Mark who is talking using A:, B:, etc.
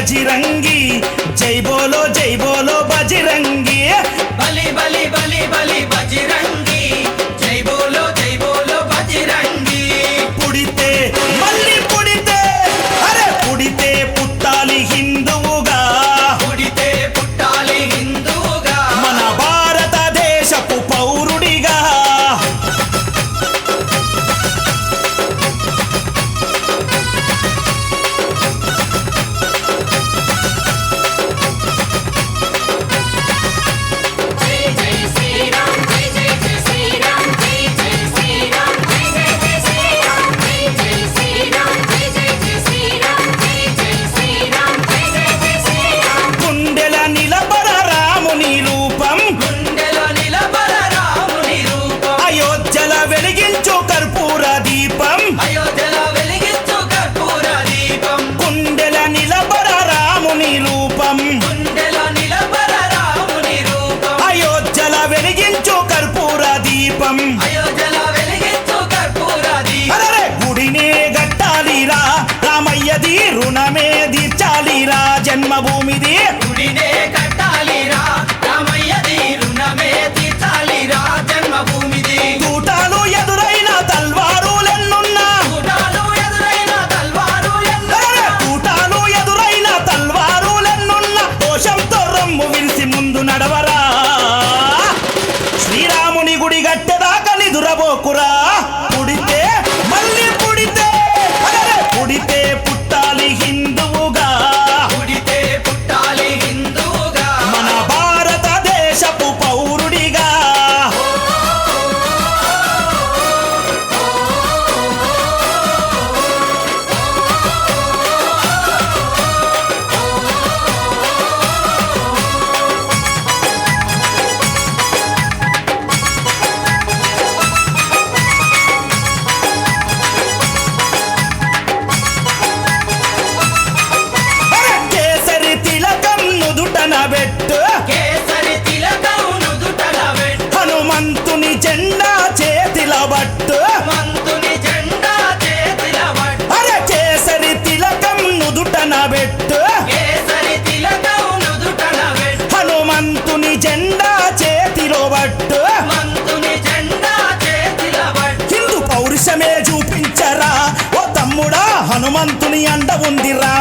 A: बजरंगी जय बोलो बजरंगी
B: बली बली बली बली बजरंगी जय बोलो बजरंगी
A: पुड़िते मल्ली पुड़िते अरे पुड़िते पुट्टाली हिंदुवुगा
B: पुड़िते पुट्टाली हिंदुवुगा
A: मन भारत देशपु पौरुडिगा రుణమే తీర్చాలిరా జన్మభూమిది
B: గుడినే కట్టాలిరా రామయ్యది రుణమే తీర్చాలిరా జన్మభూమిది
A: తూటాలు ఎదురైన తల్వారులెన్నున్నా
B: తూటాలు ఎదురైన తల్వారులెన్నున్నా
A: తూటాలు ఎదురైన తల్వారులెన్నున్నా దోషంతో రొమ్ము విరిసి ముందు నడవరా శ్రీరాముని గుడి గట్టెదాకా నిదురబోకురా పుడితే మళ్ళీ పుడితే పుడితే పుట్టాలి హిందువుగా
B: పుడితే పుట్టాలి హిందువుగా
A: మన భారతదేశపు పౌరుడిగా కేసరి తిలకం నుదుటన పెట్టు
B: కేసరి తిలకం నుదుటన పెట్టు
A: హనుమంతుని జెండా చేతిల పట్టు
B: హనుమంతుని జెండా చేతిల పట్టు
A: అరే కేసరి తిలకం నుదుటన పెట్టు
B: కేసరి తిలకం నుదుటన పెట్టు
A: హనుమంతుని జెండా చేతిలో పట్టు
B: హనుమంతుని జెండా చేతిల పట్టు
A: హిందూ పౌరుషమే చూపించరా ఓ తమ్ముడా హనుమంతుని అండ ఉందిరా